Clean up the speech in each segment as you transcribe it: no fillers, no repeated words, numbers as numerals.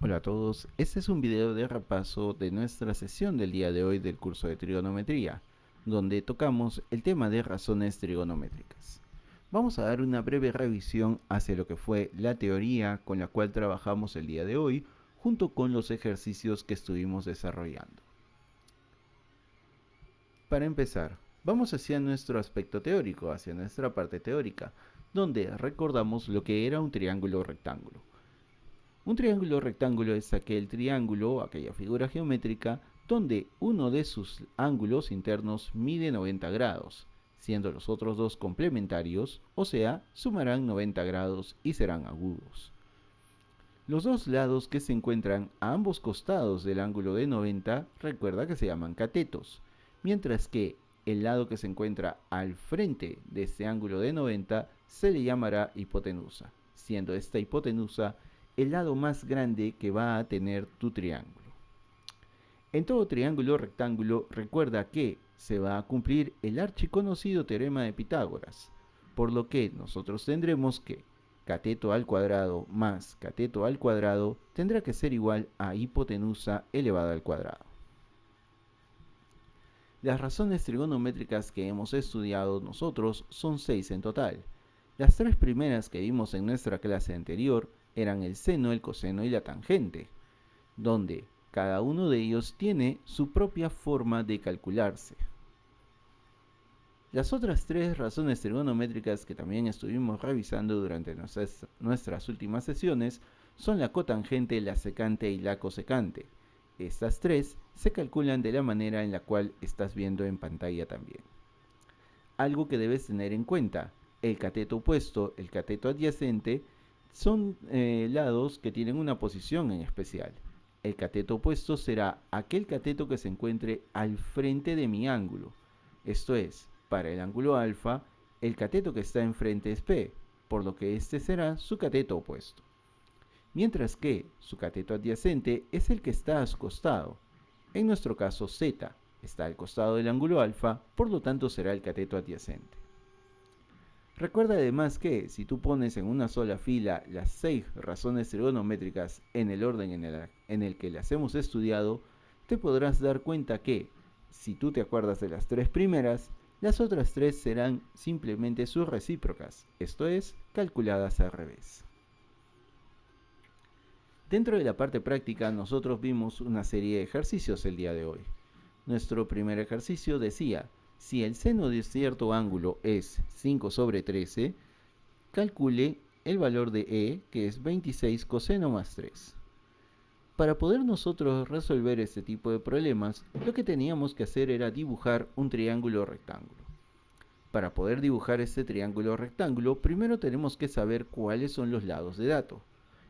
Hola a todos, este es un video de repaso de nuestra sesión del día de hoy del curso de trigonometría, donde tocamos el tema de razones trigonométricas. Vamos a dar una breve revisión hacia lo que fue la teoría con la cual trabajamos el día de hoy, junto con los ejercicios que estuvimos desarrollando. Para empezar, vamos hacia nuestro aspecto teórico, hacia nuestra parte teórica, donde recordamos lo que era un triángulo rectángulo. Un triángulo rectángulo es aquel triángulo, aquella figura geométrica, donde uno de sus ángulos internos mide 90 grados, siendo los otros dos complementarios, o sea, sumarán 90 grados y serán agudos. Los dos lados que se encuentran a ambos costados del ángulo de 90, recuerda que se llaman catetos, mientras que el lado que se encuentra al frente de este ángulo de 90 se le llamará hipotenusa, siendo esta hipotenusa el lado más grande que va a tener tu triángulo. En todo triángulo rectángulo, recuerda que se va a cumplir el archiconocido teorema de Pitágoras, por lo que nosotros tendremos que cateto al cuadrado más cateto al cuadrado tendrá que ser igual a hipotenusa elevada al cuadrado. Las razones trigonométricas que hemos estudiado nosotros son 6 en total. Las 3 primeras que vimos en nuestra clase anterior eran el seno, el coseno y la tangente, donde cada uno de ellos tiene su propia forma de calcularse. Las otras 3 razones trigonométricas que también estuvimos revisando durante nuestras últimas sesiones son la cotangente, la secante y la cosecante. Estas 3 se calculan de la manera en la cual estás viendo en pantalla también. Algo que debes tener en cuenta: el cateto opuesto, el cateto adyacente, son lados que tienen una posición en especial. El cateto opuesto será aquel cateto que se encuentre al frente de mi ángulo. Esto es, para el ángulo alfa, el cateto que está enfrente es P, por lo que este será su cateto opuesto. Mientras que su cateto adyacente es el que está a su costado. En nuestro caso Z está al costado del ángulo alfa, por lo tanto será el cateto adyacente. Recuerda además que si tú pones en una sola fila las 6 razones trigonométricas en el orden en el que las hemos estudiado, te podrás dar cuenta que, si tú te acuerdas de las 3 primeras, las otras 3 serán simplemente sus recíprocas, esto es, calculadas al revés. Dentro de la parte práctica, nosotros vimos una serie de ejercicios el día de hoy. Nuestro primer ejercicio decía: si el seno de cierto ángulo es 5 sobre 13, calcule el valor de E, que es 26 coseno más 3. Para poder nosotros resolver este tipo de problemas, lo que teníamos que hacer era dibujar un triángulo rectángulo. Para poder dibujar este triángulo rectángulo, primero tenemos que saber cuáles son los lados de dato.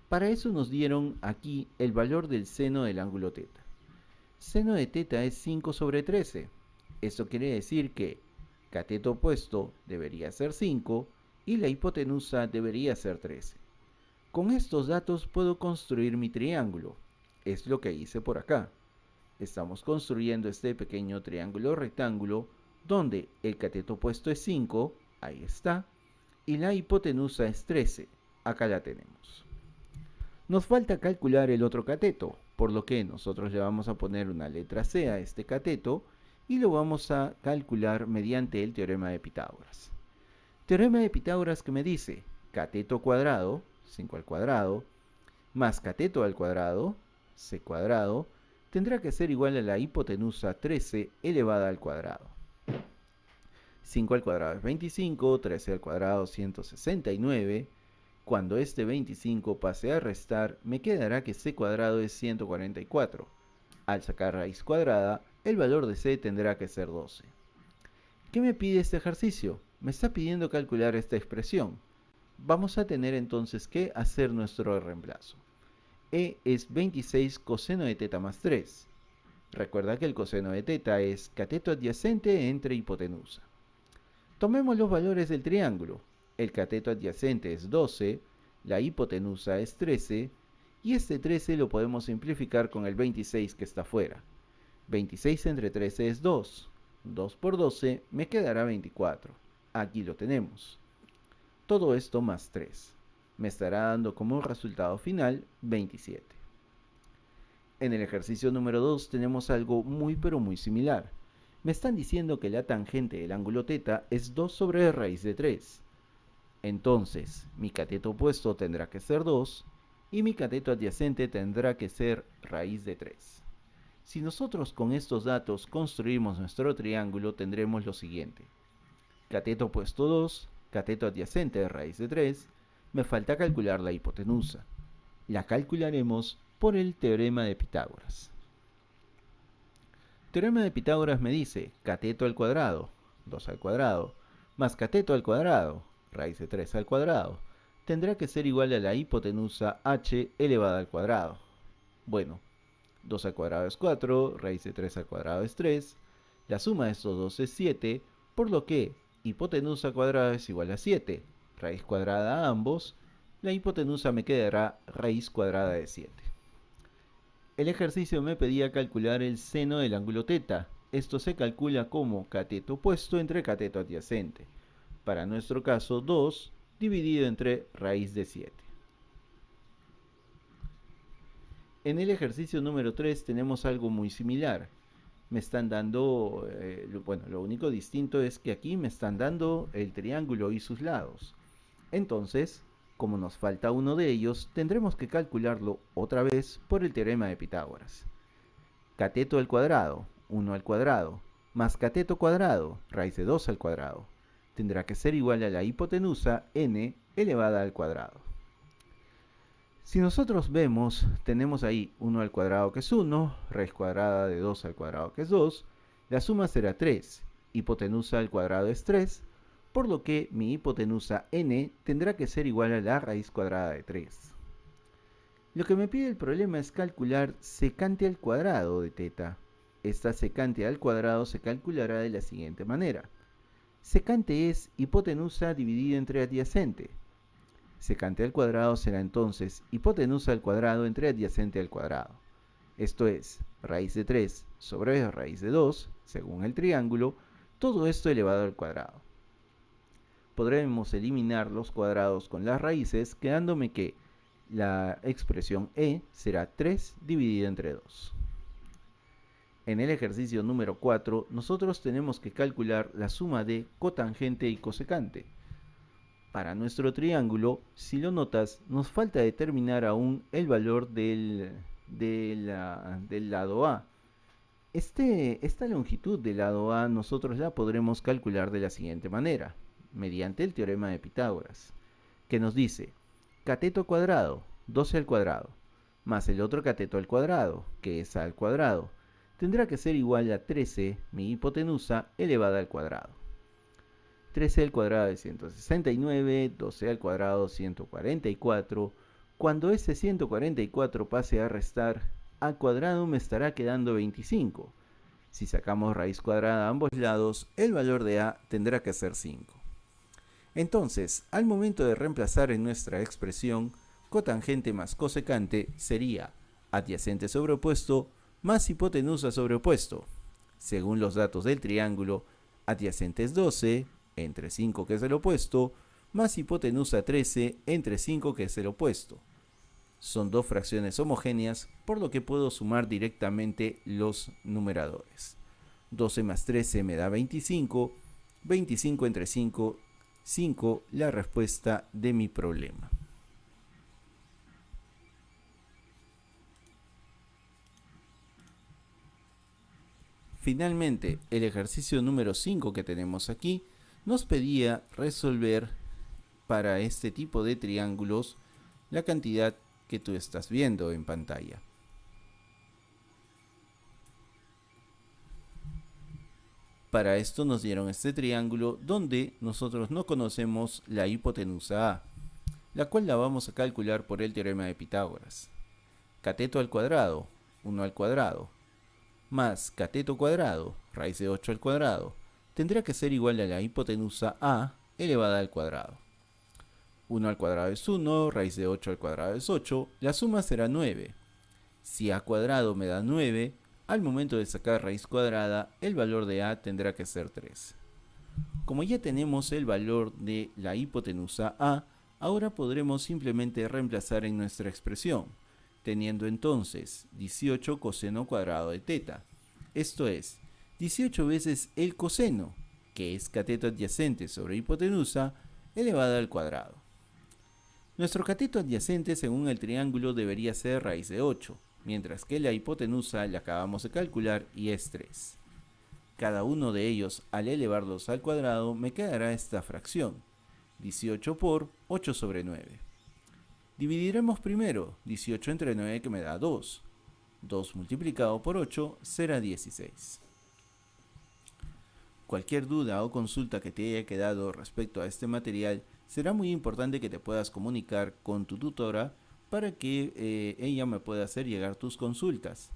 Para eso nos dieron aquí el valor del seno del ángulo teta. Seno de teta es 5 sobre 13. Esto quiere decir que cateto opuesto debería ser 5 y la hipotenusa debería ser 13. Con estos datos puedo construir mi triángulo. Es lo que hice por acá. Estamos construyendo este pequeño triángulo rectángulo donde el cateto opuesto es 5, ahí está, y la hipotenusa es 13, acá la tenemos. Nos falta calcular el otro cateto, por lo que nosotros le vamos a poner una letra C a este cateto y lo vamos a calcular mediante el teorema de Pitágoras. Teorema de Pitágoras que me dice cateto cuadrado, 5 al cuadrado, más cateto al cuadrado, C cuadrado, tendrá que ser igual a la hipotenusa 13 elevada al cuadrado. 5 al cuadrado es 25, 13 al cuadrado 169. Cuando este 25 pase a restar, me quedará que c cuadrado es 144. Al sacar raíz cuadrada, el valor de c tendrá que ser 12. ¿Qué me pide este ejercicio? Me está pidiendo calcular esta expresión. Vamos a tener entonces que hacer nuestro reemplazo. E es 26 coseno de teta más 3. Recuerda que el coseno de teta es cateto adyacente entre hipotenusa. Tomemos los valores del triángulo. El cateto adyacente es 12, la hipotenusa es 13, y este 13 lo podemos simplificar con el 26 que está afuera. 26 entre 13 es 2. 2 por 12 me quedará 24. Aquí lo tenemos. Todo esto más 3. Me estará dando como resultado final 27. En el ejercicio número 2 tenemos algo muy pero muy similar. Me están diciendo que la tangente del ángulo θ es 2 sobre raíz de 3. Entonces, mi cateto opuesto tendrá que ser 2 y mi cateto adyacente tendrá que ser raíz de 3. Si nosotros con estos datos construimos nuestro triángulo, tendremos lo siguiente. Cateto opuesto 2, cateto adyacente de raíz de 3. Me falta calcular la hipotenusa. La calcularemos por el teorema de Pitágoras. Teorema de Pitágoras me dice cateto al cuadrado, 2 al cuadrado, más cateto al cuadrado, raíz de 3 al cuadrado, tendrá que ser igual a la hipotenusa h elevada al cuadrado. Bueno, 2 al cuadrado es 4, raíz de 3 al cuadrado es 3, la suma de estos dos es 7, por lo que hipotenusa cuadrada es igual a 7, raíz cuadrada a ambos, la hipotenusa me quedará raíz cuadrada de 7. El ejercicio me pedía calcular el seno del ángulo θ. Esto se calcula como cateto opuesto entre cateto adyacente. Para nuestro caso, 2 dividido entre raíz de 7. En el ejercicio número 3 tenemos algo muy similar. Me están dando, lo único distinto es que aquí me están dando el triángulo y sus lados. Entonces, como nos falta uno de ellos, tendremos que calcularlo otra vez por el teorema de Pitágoras. Cateto al cuadrado, 1 al cuadrado, más cateto cuadrado, raíz de 2 al cuadrado, tendrá que ser igual a la hipotenusa n elevada al cuadrado. Si nosotros vemos, tenemos ahí 1 al cuadrado que es 1, raíz cuadrada de 2 al cuadrado que es 2, la suma será 3, hipotenusa al cuadrado es 3, por lo que mi hipotenusa n tendrá que ser igual a la raíz cuadrada de 3. Lo que me pide el problema es calcular secante al cuadrado de θ. Esta secante al cuadrado se calculará de la siguiente manera. Secante es hipotenusa dividida entre adyacente. Secante al cuadrado será entonces hipotenusa al cuadrado entre adyacente al cuadrado. Esto es, raíz de 3 sobre raíz de 2, según el triángulo, todo esto elevado al cuadrado. Podremos eliminar los cuadrados con las raíces, quedándome que la expresión e será 3 dividida entre 2. En el ejercicio número 4, nosotros tenemos que calcular la suma de cotangente y cosecante. Para nuestro triángulo, si lo notas, nos falta determinar aún el valor del lado A. Esta longitud del lado A nosotros la podremos calcular de la siguiente manera, mediante el teorema de Pitágoras, que nos dice cateto cuadrado, 12 al cuadrado, más el otro cateto al cuadrado, que es a al cuadrado, tendrá que ser igual a 13, mi hipotenusa, elevada al cuadrado. 13 al cuadrado es 169, 12 al cuadrado 144. Cuando ese 144 pase a restar, al cuadrado me estará quedando 25. Si sacamos raíz cuadrada a ambos lados, el valor de a tendrá que ser 5. Entonces, al momento de reemplazar en nuestra expresión, cotangente más cosecante sería adyacente sobre opuesto más hipotenusa sobre opuesto. Según los datos del triángulo, adyacente es 12, entre 5 que es el opuesto, más hipotenusa 13 entre 5 que es el opuesto. Son dos fracciones homogéneas, por lo que puedo sumar directamente los numeradores. 12 más 13 me da 25, 25 entre 5, 5, la respuesta de mi problema. Finalmente, el ejercicio número 5 que tenemos aquí nos pedía resolver para este tipo de triángulos la cantidad que tú estás viendo en pantalla. Para esto nos dieron este triángulo donde nosotros no conocemos la hipotenusa A, la cual la vamos a calcular por el teorema de Pitágoras. Cateto al cuadrado, 1 al cuadrado, más cateto cuadrado, raíz de 8 al cuadrado, tendrá que ser igual a la hipotenusa A elevada al cuadrado. 1 al cuadrado es 1, raíz de 8 al cuadrado es 8, la suma será 9. Si a cuadrado me da 9, al momento de sacar raíz cuadrada, el valor de a tendrá que ser 3. Como ya tenemos el valor de la hipotenusa a, ahora podremos simplemente reemplazar en nuestra expresión. teniendo entonces 18 coseno cuadrado de teta. Esto es, 18 veces el coseno, que es cateto adyacente sobre hipotenusa, elevada al cuadrado. Nuestro cateto adyacente según el triángulo debería ser raíz de 8, mientras que la hipotenusa la acabamos de calcular y es 3. Cada uno de ellos, al elevarlos al cuadrado, me quedará esta fracción, 18 por 8 sobre 9. Dividiremos primero 18 entre 9 que me da 2. 2 multiplicado por 8 será 16. Cualquier duda o consulta que te haya quedado respecto a este material, será muy importante que te puedas comunicar con tu tutora para que ella me pueda hacer llegar tus consultas.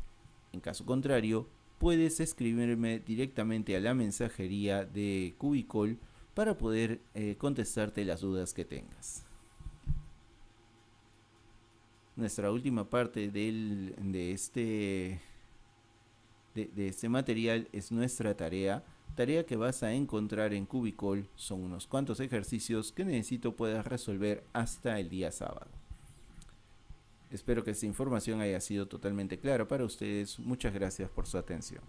En caso contrario, puedes escribirme directamente a la mensajería de Cubicol para poder contestarte las dudas que tengas. Nuestra última parte de este material es nuestra tarea que vas a encontrar en Cubicol. Son unos cuantos ejercicios que necesito puedas resolver hasta el día sábado. Espero que esta información haya sido totalmente clara para ustedes. Muchas gracias por su atención.